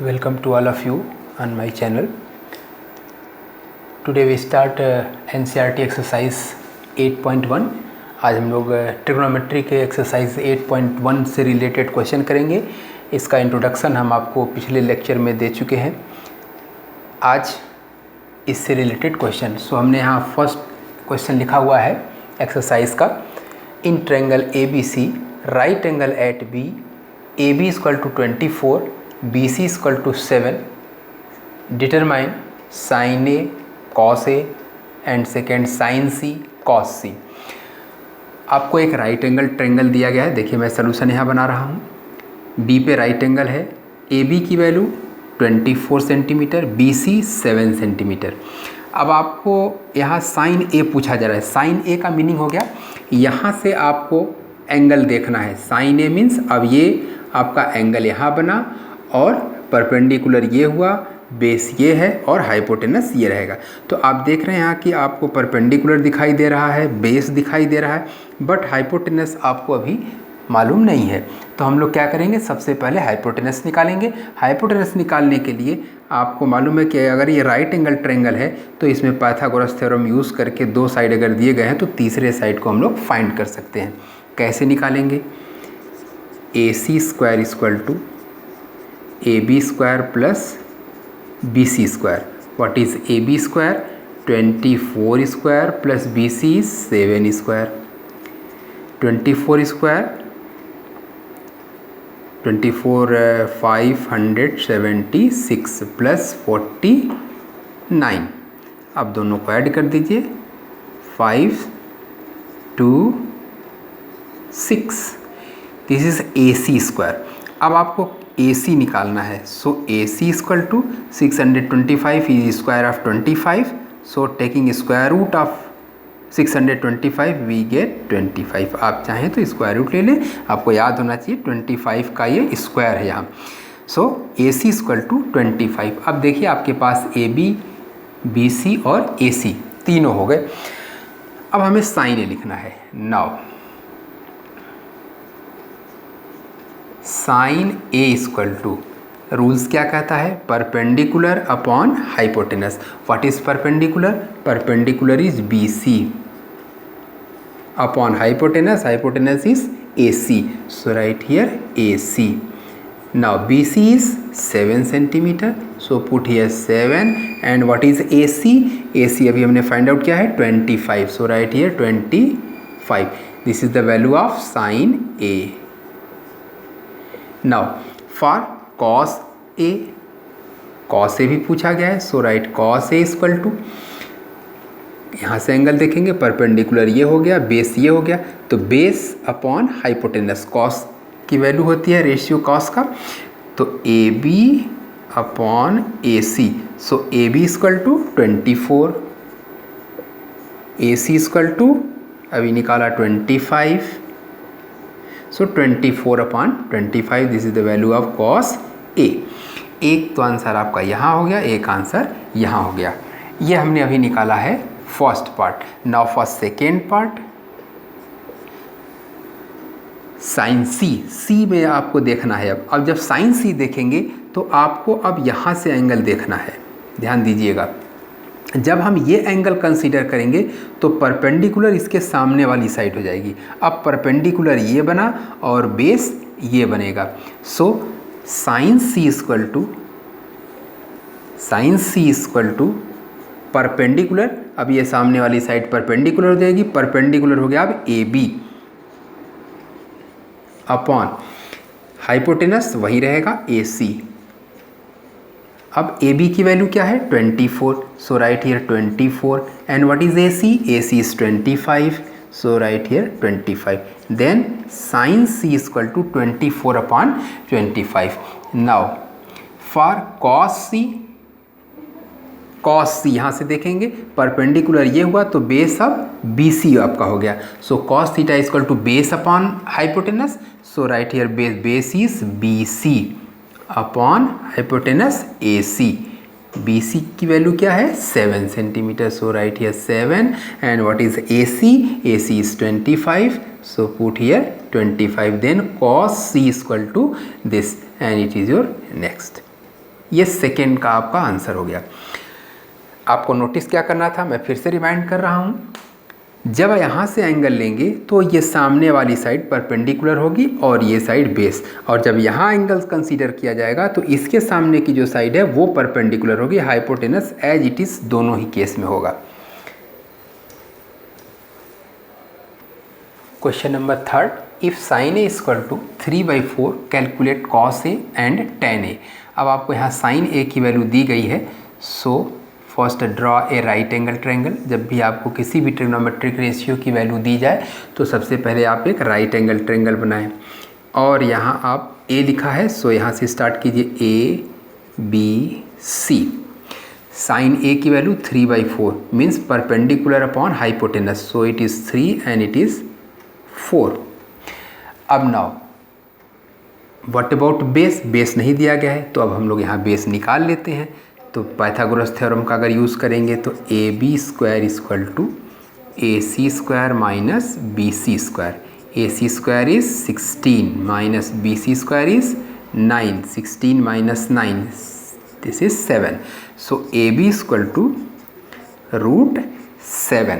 Welcome to all of you on my channel. Today we start NCERT exercise 8.1. आज हम लोग trigonometry के exercise 8.1 से रिलेटेड क्वेश्चन करेंगे। इसका इंट्रोडक्शन हम आपको पिछले लेक्चर में दे चुके हैं। आज इससे रिलेटेड क्वेश्चन, सो हमने यहाँ फर्स्ट क्वेश्चन लिखा हुआ है एक्सरसाइज का। In triangle ABC right angle at B, AB equal to 24, BC equal to 7, determine sine A cos A and second sine C cos C। आपको एक राइट एंगल ट्रायंगल दिया गया है। देखिए मैं सलूशन यहाँ बना रहा हूँ। B पे राइट एंगल है, AB की वैल्यू 24 सेंटीमीटर, BC 7 सेंटीमीटर। अब आपको यहाँ साइन A पूछा जा रहा है। साइन A का मीनिंग हो गया, यहाँ से आपको एंगल देखना है। साइन A मीन्स अब ये आपका एंगल यहाँ बना और परपेंडिकुलर ये हुआ, बेस ये है और हाइपोटेनस ये रहेगा। तो आप देख रहे हैं यहाँ कि आपको परपेंडिकुलर दिखाई दे रहा है, बेस दिखाई दे रहा है, बट हाइपोटेनस आपको अभी मालूम नहीं है। तो हम लोग क्या करेंगे, सबसे पहले हाइपोटेनस निकालेंगे। हाइपोटेनस निकालने के लिए आपको मालूम है कि अगर ये राइट एंगल ट्रायंगल है तो इसमें पाइथागोरस थ्योरम यूज़ करके दो साइड अगर दिए गए हैं तो तीसरे साइड को हम लोग फाइंड कर सकते हैं। कैसे निकालेंगे? AC square equal to AB square plus BC square. What is AB square? 24 square plus BC 7 square. 24 square 576 plus 49। अब दोनों को ऐड कर दीजिए, 5 2 6। This is AC square. अब आपको AC निकालना है। So AC equal to 625 is square of 25। So taking square root of 625 we get 25। आप चाहें तो स्क्वायर रूट ले लें, आपको याद होना चाहिए 25 का ये स्क्वायर है यहाँ। सो AC इक्वल टू 25। अब देखिए आपके पास AB, BC और AC तीनों हो गए। अब हमें साइन A लिखना है। Now sine A equal to, rules क्या कहता है? Perpendicular upon hypotenuse. What is perpendicular? Perpendicular is BC upon hypotenuse. Hypotenuse is AC। So right here AC। Now BC is 7 centimetre, so put here 7 and what is AC? AC अभी हमने find out किया है 25। So right here 25। This is the value of sine A। Now for cos A, cos A भी पूछा गया है। So write cos A equal to, यहाँ से एंगल देखेंगे, परपेंडिकुलर ये हो गया, बेस ये हो गया, तो बेस अपॉन हाइपोटेनस। कॉस की वैल्यू होती है रेशियो कॉस का, तो AB upon AC। So AB equal to 24, AC equal to अभी निकाला 25। So 24 upon 25, this is the value of cos A। एक तो आंसर आपका यहाँ हो गया, एक आंसर यहाँ हो गया। ये हमने अभी निकाला है first part. Now for second part, sine C में आपको देखना है। अब जब साइन C देखेंगे तो आपको अब यहाँ से एंगल देखना है। ध्यान दीजिएगा, जब हम ये एंगल कंसीडर करेंगे तो परपेंडिकुलर इसके सामने वाली साइड हो जाएगी। अब परपेंडिकुलर ये बना और बेस ये बनेगा। So sine C equal to perpendicular, अब ये सामने वाली साइड परपेंडिकुलर हो जाएगी। परपेंडिकुलर हो गया अब AB अपॉन हाइपोटेनस वही रहेगा AC। अब AB की वैल्यू क्या है? 24। So right here 24 and what is AC? AC is 25। So right here 25। Then sine C equal to 24 upon 25। Now for cos C यहाँ से देखेंगे, परपेंडिकुलर ये हुआ तो बेस अब BC आपका हो गया। So cos theta equal to base upon hypotenuse. So right here base is BC upon hypotenuse AC। BC की वैल्यू क्या है? 7 centimetre. So right here 7 and what is AC? AC is 25। So put here 25। Then cos C equal to this and it is your next. ये second का आपका answer हो गया। आपको notice क्या करना था, मैं फिर से रिमाइंड कर रहा हूँ। जब यहाँ से एंगल लेंगे तो ये सामने वाली साइड परपेंडिकुलर होगी और ये साइड बेस, और जब यहाँ एंगल कंसीडर किया जाएगा तो इसके सामने की जो साइड है वो परपेंडिकुलर होगी, हाइपोटेनस एज इट इज़ दोनों ही केस में होगा। Question number 3, if sine A equal to 3/4 calculate cos A and tan A. अब आपको यहाँ साइन ए की वैल्यू दी गई है। So first draw a right angle triangle. जब भी आपको किसी भी ट्रिग्नोमेट्रिक रेशियो की वैल्यू दी जाए तो सबसे पहले आप एक राइट एंगल ट्रायंगल बनाएं, और यहाँ आप ए लिखा है, सो यहाँ से स्टार्ट कीजिए ABC। साइन ए की value 3/4 means perpendicular upon hypotenuse, so it is 3 and it is 4। अब now what about base, base नहीं दिया गया है तो अब हम लोग यहाँ बेस निकाल लेते हैं। तो पाइथागोरस थ्योरम का अगर यूज़ करेंगे तो AB² equal to AC² minus BC²। AC² is 16 minus BC² is 9, 16 minus 9 this is 7, so AB equal to √7।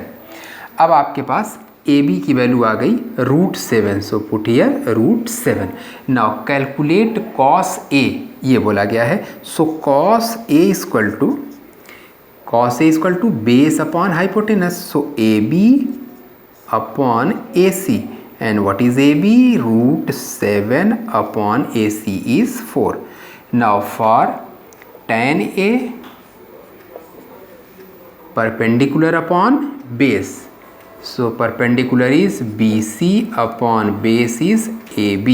अब आपके पास AB की वैल्यू आ गई √7, so put here √7। Now calculate cos A, ये बोला गया है। So cos A equal to base upon hypotenuse, so AB upon AC, and what is AB? √7 upon AC is 4। Now for tan A perpendicular upon base, so perpendicular is BC upon base is AB,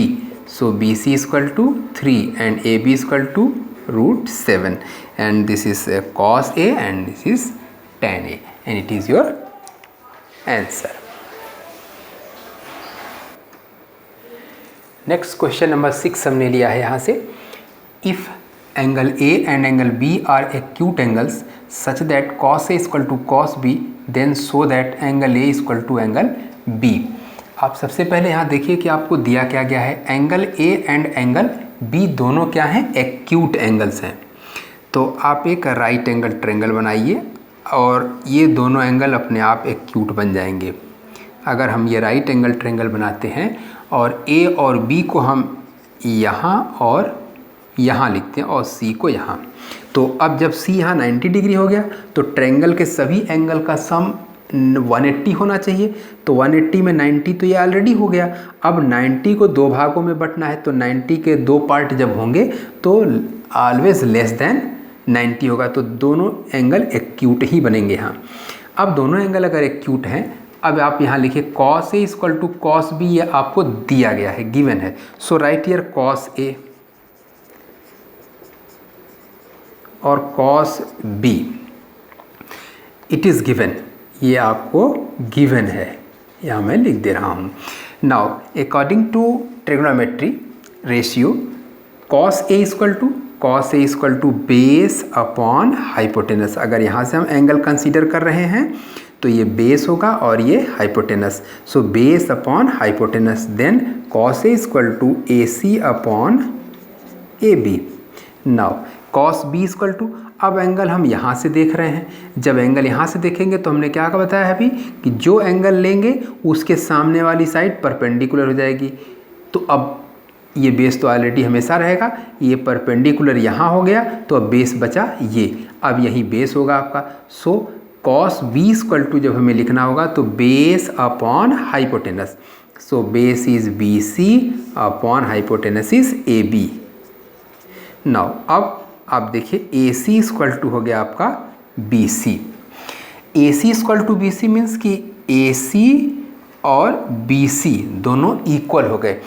so BC is equal to 3 and AB is equal to √7, and this is cos A and this is tan A, and it is your answer. Next question number 6 हमने लिया है यहाँ से, if angle A and angle B are acute angles such that cos A is equal to cos B, then show that angle A is equal to angle B। आप सबसे पहले यहाँ देखिए कि आपको दिया क्या गया है, angle A and angle B दोनों क्या हैं? एक्यूट एंगल्स हैं। तो आप एक राइट एंगल ट्रायंगल बनाइए और ये दोनों एंगल अपने आप एक्यूट बन जाएंगे। अगर हम ये राइट एंगल ट्रायंगल बनाते हैं और A और B को हम यहाँ और यहाँ लिखते हैं और C को यहाँ, तो अब जब C यहाँ 90 डिग्री हो गया तो ट्रायंगल के सभी एंगल का सम 180 होना चाहिए। तो 180 में 90 तो ये ऑलरेडी हो गया। अब 90 को दो भागों में बंटना है, तो 90 के दो पार्ट जब होंगे तो ऑलवेज लेस देन 90 होगा, तो दोनों एंगल एक्यूट ही बनेंगे यहाँ। अब दोनों एंगल अगर एक्यूट हैं, अब आप यहाँ लिखिए cos A equal to cos B, ये आपको दिया गया है, गिवन है। So right here cos A और cos B, it is given, ये आपको गिवन है, यहाँ मैं लिख दे रहा हूँ। Now according to trigonometry ratio cos A equal to base upon hypotenuse. अगर यहाँ से हम एंगल कंसीडर कर रहे हैं तो ये बेस होगा और ये hypotenuse, so base upon hypotenuse, then cos A equal to AC upon AB। Now cos B equal to, अब एंगल हम यहाँ से देख रहे हैं, जब एंगल यहाँ से देखेंगे तो हमने क्या बताया है अभी कि जो एंगल लेंगे उसके सामने वाली साइड परपेंडिकुलर हो जाएगी। तो अब ये बेस तो ऑलरेडी हमेशा रहेगा, ये परपेंडिकुलर यहाँ हो गया तो अब बेस बचा ये, अब यही बेस होगा आपका। सो cos B इक्वल टू जब हमें लिखना होगा तो base upon hypotenuse, so base is BC upon hypotenuse is AB। Now अब आप देखिए AC इक्वल टू हो गया आपका BC। AC equal to BC means कि AC और BC दोनों इक्वल हो गए।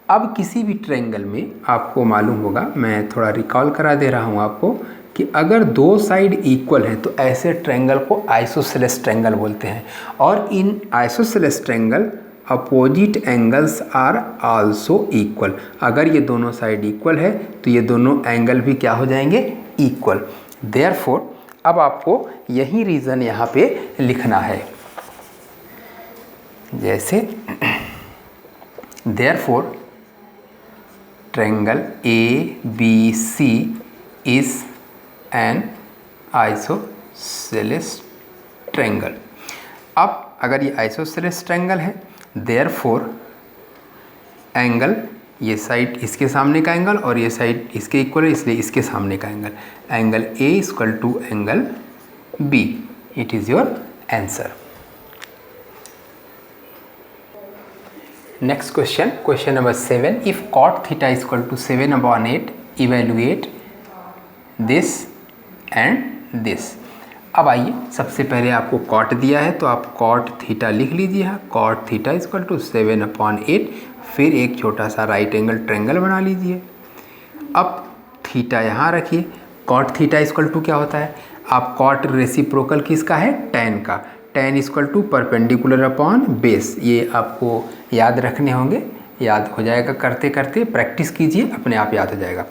अब किसी भी ट्रायंगल में आपको मालूम होगा, मैं थोड़ा रिकॉल करा दे रहा हूँ आपको, कि अगर दो साइड इक्वल है तो ऐसे ट्रायंगल को आइसोसेलेस ट्रायंगल बोलते हैं, और in isosceles triangle opposite angles are also equal. अगर ये दोनों साइड इक्वल है तो ये दोनों एंगल भी क्या हो जाएंगे? इक्वल। देयरफॉर अब आपको यही रीज़न यहाँ पे लिखना है, जैसे therefore triangle ABC is an isosceles triangle. अब अगर ये आइसोसेलेस ट्रायंगल है, देयरफॉर एंगल, ये साइड इसके सामने का एंगल और ये साइड इसके इक्वल है, इसलिए इसके सामने का angle, angle A equal to angle B. It is your answer. Next question, question number 7, if cot theta equal to 7/8 evaluate this and this. अब आइए, सबसे पहले आपको cot दिया है तो आप cot थीटा लिख लीजिए। cot थीटा इक्वल टू 7/8, फिर एक छोटा सा राइट एंगल ट्रायंगल बना लीजिए। अब थीटा यहाँ रखिए। cot थीटा इक्वल टू क्या होता है, आप cot रेसिप्रोकल किसका है, tan का। tan equal to perpendicular upon base, ये आपको याद रखने होंगे, याद हो जाएगा करते करते, प्रैक्टिस कीजिए, अपने आप याद हो जाएगा।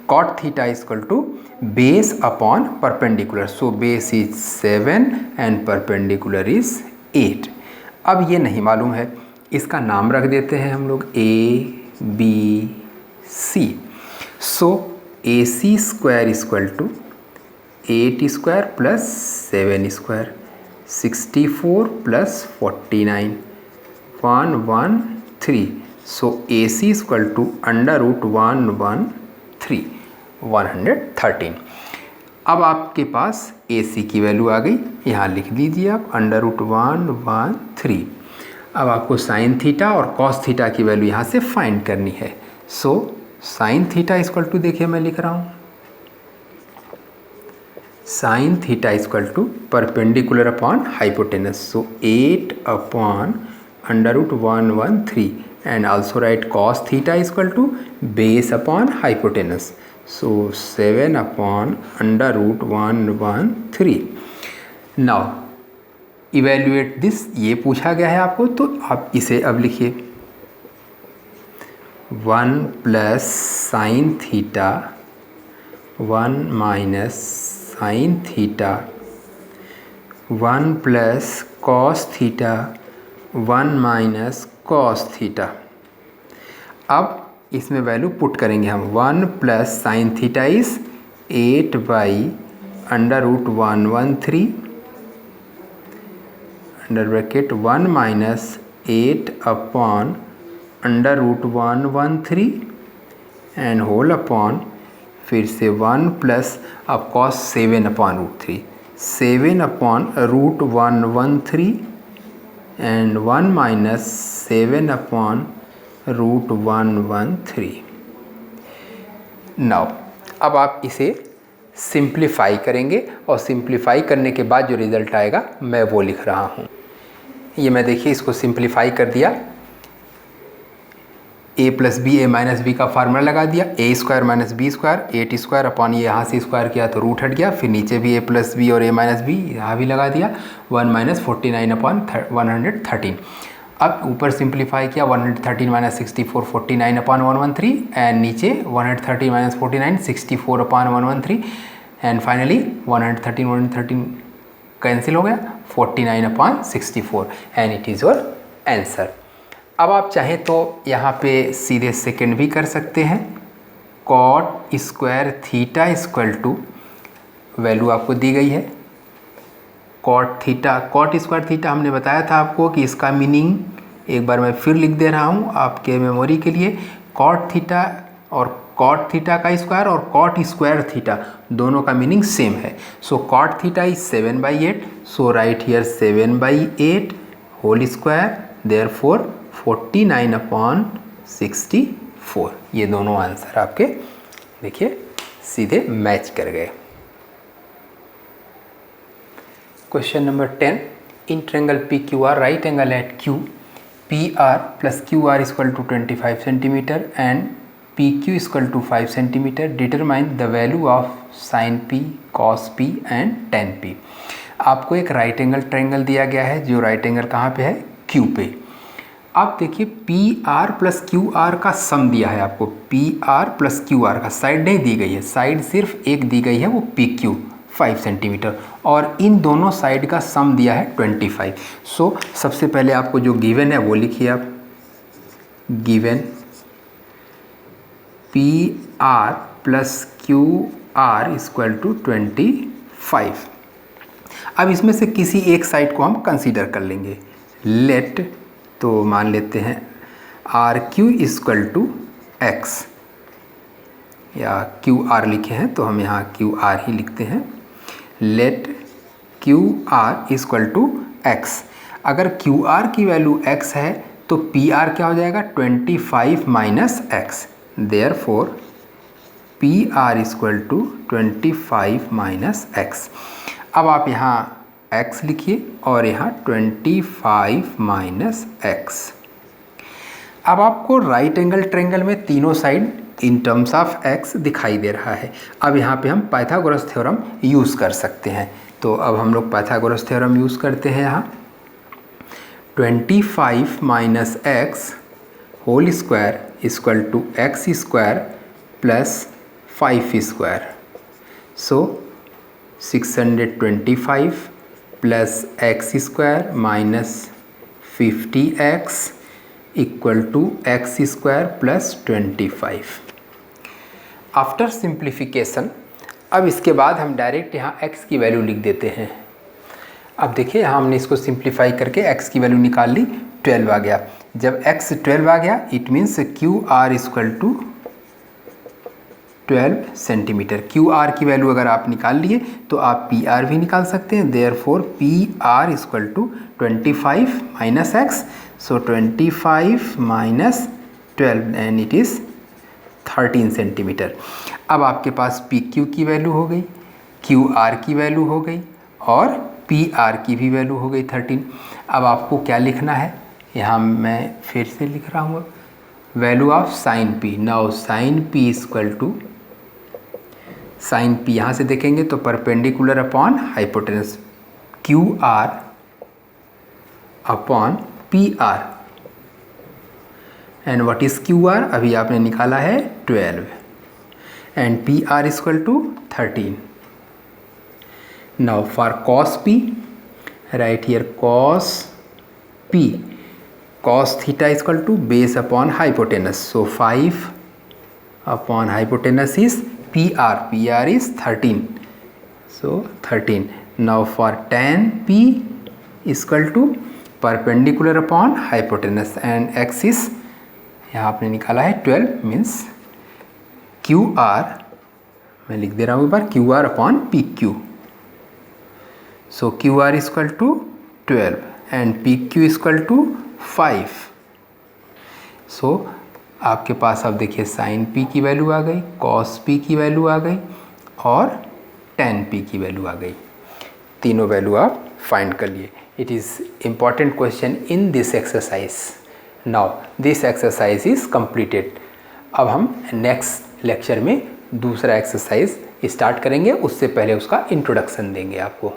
cot theta equal to base upon perpendicular, so base is 7 and perpendicular is 8। अब ये नहीं मालूम है, इसका नाम रख देते हैं हम लोग ABC। So AC square equal to 8 square plus 7 square, 64 plus 49, 113। So AC equal to √113, 113। अब आपके पास AC की वैल्यू आ गई, यहाँ लिख दीजिए आप √113। अब आपको साइन थीटा और कॉस थीटा की वैल्यू यहाँ से फाइंड करनी है। So sine theta equal to, देखिए मैं लिख रहा हूँ, sine theta equal to perpendicular upon hypotenuse, so 8/√113 and also right cos theta equal to base upon hypotenuse, so 7/√113। Now evaluate this, ये पूछा गया है आपको, तो आप इसे अब लिखिए 1 plus sine theta 1 minus sine theta 1 plus cos theta 1 minus cos theta. अब इसमें वैल्यू पुट करेंगे हम, 1 plus sine theta is 8/√113 under bracket 1 minus 8/√113 and whole upon, फिर से 1 प्लस, अब कॉस 7/√3, 7/√113 एंड 1 माइनस 7/√113। नाउ अब आप इसे सिंप्लीफाई करेंगे और सिंप्लीफाई करने के बाद जो रिज़ल्ट आएगा मैं वो लिख रहा हूँ। ये मैं देखिए इसको सिंप्लीफाई कर दिया, a plus B A minus B का फार्मूला लगा दिया, a square minus B square 8 square upon, ये यहाँ से स्क्वायर किया तो रूट हट गया, फिर नीचे भी a प्लस बी और a माइनस बी यहाँ भी लगा दिया, 1 माइनस 49/113। अब ऊपर सिंप्लीफाई किया, 113 माइनस 64 49/113 एंड नीचे 130 माइनस 49 64/113 एंड फाइनली 113 कैंसिल हो गया, 49/64 and it is your answer. अब आप चाहें तो यहाँ पे सीधे सेकेंड भी कर सकते हैं, cot square theta equal to, value आपको दी गई है cot theta, cot square theta हमने बताया था आपको कि इसका मीनिंग एक बार मैं फिर लिख दे रहा हूँ आपके मेमोरी के लिए, cot थीटा और cot थीटा का स्क्वायर और cot स्क्वायर थीटा दोनों का मीनिंग सेम है। So cot theta is 7/8, so right here 7/8 whole square, therefore 49/64। ये दोनों आंसर आपके देखिए सीधे मैच कर गए। Question number 10, in triangle PQR right angle at Q, PR plus QR equal to 25 centimetre and PQ equal to 5 centimetre, determine the value of sine P, cos P and tan P। आपको एक right angle triangle दिया गया है, जो right angle कहाँ पे है, Q पे। आप देखिए PR प्लस QR का सम दिया है आपको, PR प्लस QR का साइड नहीं दी गई है, साइड सिर्फ एक दी गई है वो PQ 5 सेंटीमीटर, और इन दोनों साइड का सम दिया है 25। सो सबसे पहले आपको जो गिवन है वो लिखिए आप, given PR plus QR are equal to 25। अब इसमें से किसी एक साइड को हम कंसीडर कर लेंगे। लेट, तो मान लेते हैं R Q equal to X, या क्यू आर लिखे हैं तो हम यहाँ क्यू आर ही लिखते हैं। Let Q R equal to X. अगर क्यू आर की वैल्यू एक्स है तो पी आर क्या हो जाएगा, 25 minus X. Therefore P R equal to 25 minus X. अब आप यहाँ x लिखिए और यहाँ 25 माइनस एक्स। अब आपको राइट एंगल ट्रायंगल में तीनों side in terms of x दिखाई दे रहा है। अब यहाँ पे हम पाइथागोरस थ्योरम यूज़ कर सकते हैं। तो अब हम लोग पाइथागोरस थ्योरम यूज़ करते हैं। यहाँ 25 minus X whole square equal to X square plus 5 square. So 625 plus X square minus 50x equal to X square plus 25। After simplification, अब इसके बाद हम डायरेक्ट यहाँ x की वैल्यू लिख देते हैं। अब देखिए यहाँ हमने इसको सिंप्लीफाई करके x की वैल्यू निकाल ली, 12 आ गया। जब x 12 आ गया it means Q R equal to 12 centimetre. Q R की वैल्यू अगर आप निकाल लिए तो आप पी आर भी निकाल सकते हैं। Therefore P R equal to 25 minus X. So 25 minus 12 and it is 13 centimetre. अब आपके पास पी क्यू की वैल्यू हो गई, क्यू आर की वैल्यू हो गई और पी आर की भी वैल्यू हो गई 13। अब आपको क्या लिखना है, यहाँ मैं फिर से लिख रहा हूँ value of sine P. Now sine P equal to, sine P यहाँ से देखेंगे तो perpendicular upon hypotenuse, Q R upon P R. And what is Q R, अभी आपने निकाला है 12 and P R equal to 13। Now for cos p, right here cos p, cos theta equal to base upon hypotenuse. So 5 upon hypotenuse is PR, PR is 13, so 13. Now for tan P equal to perpendicular upon hypotenuse and x is यहाँ आपने निकाला है 12 means QR, मैं लिख दे रहा हूँ एक बार, QR upon PQ। So QR equal to 12 and PQ equal to 5। So आपके पास अब देखिए साइन पी की वैल्यू आ गई, कॉस पी की वैल्यू आ गई और टेन पी की वैल्यू आ गई। तीनों वैल्यू आप फाइंड कर लिए। It is important question in this exercise. Now this exercise is completed. अब हम नेक्स्ट लेक्चर में दूसरा एक्सरसाइज स्टार्ट करेंगे, उससे पहले उसका इंट्रोडक्शन देंगे आपको।